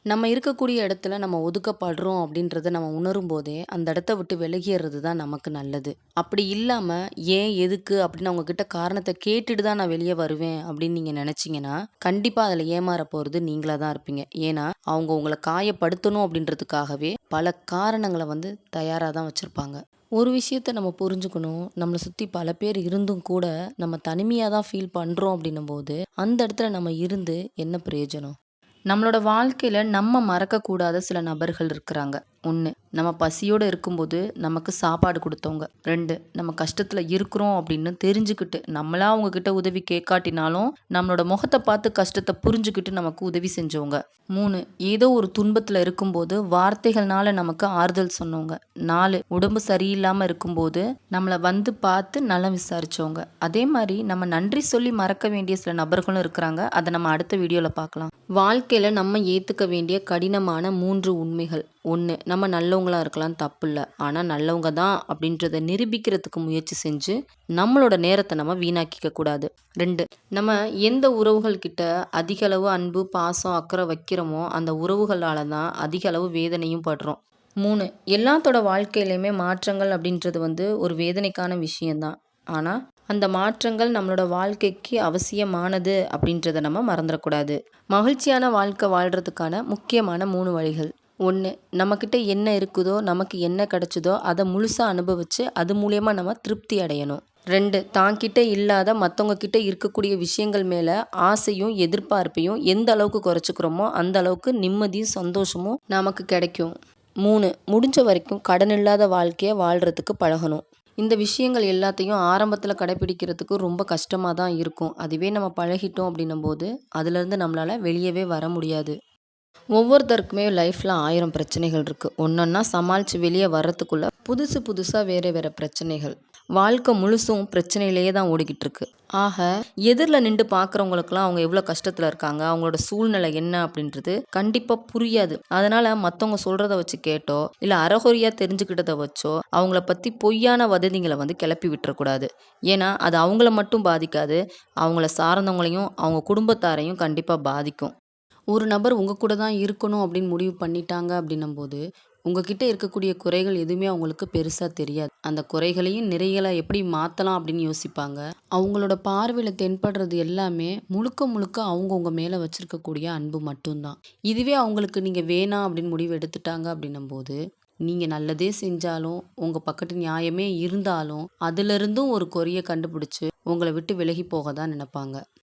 நம்ம இருக்கக்கூடிய இடத்துல நம்ம ஒதுக்கப்படுறோம் அப்படின்றத நம்ம உணரும் போதே, அந்த இடத்த விட்டு விலகியறது தான் நமக்கு நல்லது. அப்படி இல்லாம, ஏன், எதுக்கு அப்படின்னு அவங்க கிட்ட காரணத்த கேட்டுட்டு தான் நான் வெளிய வருவேன் அப்படின்னு நீங்க நெனச்சீங்கன்னா, கண்டிப்பா அதுல ஏமாற போறது நீங்களா தான் இருப்பீங்க. ஏன்னா, அவங்க உங்கள காயப்படுத்தணும் அப்படின்றதுக்காகவே பல காரணங்கள தயாரா தான் வச்சிருப்பாங்க. ஒரு விஷயத்த நம்ம புரிஞ்சுக்கணும். நம்மள சுத்தி பல பேர் இருந்தும் கூட, நம்ம தனிமையா தான் ஃபீல் பண்றோம் அப்படின்னும்போது, அந்த இடத்துல நம்ம இருந்து என்ன பிரயோஜனம்? நம்மளோட வாழ்க்கையில நம்ம மறக்கக்கூடாத சில நபர்கள் இருக்கிறாங்க. 1 நம்ம பசியோட இருக்கும்போது நமக்கு சாப்பாடு குடுத்தவங்க. 2 நம்ம கஷ்டத்துல இருக்கிறோம் அப்படின்னு தெரிஞ்சுக்கிட்டு, நம்மளா அவங்க கிட்ட உதவி கேட்காட்டினாலும், நம்மளோட முகத்த பார்த்து கஷ்டத்த புரிஞ்சுக்கிட்டு நமக்கு உதவி செஞ்சவங்க. 3 ஏதோ ஒரு துன்பத்துல இருக்கும்போது வார்த்தைகள்னால நமக்கு ஆறுதல் சொன்னவங்க. 4 உடம்பு சரியில்லாம இருக்கும்போது நம்மள பார்த்து நலம் விசாரிச்சவங்க. அதே மாரி நம்ம நன்றி சொல்லி மறக்க வேண்டிய சில நபர்களும் இருக்கிறாங்க. அத நம்ம அடுத்த வீடியோல பார்க்கலாம். வாழ்க்கையில நம்ம ஏத்துக்க வேண்டிய கடினமான 3 உண்மைகள். 1 நம்ம நல்லவங்களா இருக்கலாம் தப்பில்ல. ஆனா நல்லவங்க தான் அப்படின்றத நிரூபிக்கிறதுக்கு முயற்சி செஞ்சு, நம்மளோட நேரத்த நம்ம வீணாக்கிக்க கூடாது. 2 நம்ம எந்த உறவுகள் கிட்ட அதிக அளவு அன்பு, பாசம், அக்கறை வைக்கிறோமோ, அந்த உறவுகளால தான் அதிக அளவு வேதனையும் படுறோம். 3 எல்லாத்தோட வாழ்க்கையிலயுமே மாற்றங்கள் அப்படின்றது ஒரு வேதனைக்கான விஷயம் தான். ஆனா, அந்த மாற்றங்கள் நம்மளோட வாழ்க்கைக்கு அவசியமானது அப்படின்றத நம்ம மறந்துறக்கூடாது. மகிழ்ச்சியான வாழ்க்கை வாழ்றதுக்கான முக்கியமான 3 வழிகள். 1 நம்மக்கிட்ட என்ன இருக்குதோ, நமக்கு என்ன கிடைச்சதோ அத முழுசா அனுபவிச்சு, அது மூலியமா நம்ம திருப்தி அடையணும். 2 தான்கிட்ட இல்லாத மத்தவங்க கிட்ட இருக்கக்கூடிய விஷயங்கள் மேல ஆசையும், எதிர்பார்ப்பையும் எந்த அளவுக்கு குறைச்சுக்கிறோமோ, அந்த அளவுக்கு நிம்மதியும், சந்தோஷமும் நமக்கு கிடைக்கும். 3 முடிஞ்ச வரைக்கும் கடன் இல்லாத வாழ்க்கைய வாழ்றதுக்கு பழகணும். இந்த விஷயங்கள் எல்லாத்தையும் ஆரம்பத்துல கடைப்பிடிக்கிறதுக்கு ரொம்ப கஷ்டமா தான் இருக்கும். அதுவே நம்ம பழகிட்டோம் அப்படின்னும்போது, அதுலேருந்து நம்மளால வெளியவே வர முடியாது. ஒவ்வொருத்தருக்குமே லைஃப்ல 1000 பிரச்சனைகள் இருக்கு. ஒன்னொன்னா சமாளிச்சு வெளிய வர்றதுக்குள்ள புதுசு புதுசா வேற வேற பிரச்சனைகள். வாழ்க்கை முழுசும் பிரச்சனையிலேயே தான் ஓடிக்கிட்டு இருக்கு. ஆக எதிர்ல நின்று பார்க்குறவங்களுக்குலாம் அவங்க எவ்வளோ கஷ்டத்துல இருக்காங்க, அவங்களோட சூழ்நிலை என்ன அப்படின்றது கண்டிப்பா புரியாது. அதனால மத்தவங்க சொல்றத வச்சு கேட்டோ, இல்ல அரைகுறையா தெரிஞ்சுக்கிட்டத வச்சோ, அவங்கள பத்தி பொய்யான வதந்திகள கிளப்பி விட்டுறக்கூடாது. ஏன்னா, அது அவங்கள மட்டும் பாதிக்காது, அவங்கள சார்ந்தவங்களையும், அவங்க குடும்பத்தாரையும் கண்டிப்பா பாதிக்கும். ஒரு நபர் உங்க கூட தான் இருக்கணும் அப்படின்னு முடிவு பண்ணிட்டாங்க அப்படின்னும்போது, உங்ககிட்ட இருக்கக்கூடிய குறைகள் எதுவுமே அவங்களுக்கு பெருசா தெரியாது. அந்த குறைகளையும் நிறைகளா எப்படி மாத்தலாம் அப்படின்னு யோசிப்பாங்க. அவங்களோட பார்வையில தென்படுறது எல்லாமே முழுக்க முழுக்க அவங்க உங்க மேல வச்சிருக்கக்கூடிய அன்பு மட்டும்தான். இதுவே அவங்களுக்கு நீங்க வேணாம் அப்படின்னு முடிவு எடுத்துட்டாங்க அப்படின்னும்போது, நீங்க நல்லதே செஞ்சாலும், உங்க பக்கத்து நியாயமே இருந்தாலும், அதிலிருந்தும் ஒரு குறைய கண்டுபிடிச்சு, உங்கள விட்டு விலகி போக தான் நினைப்பாங்க.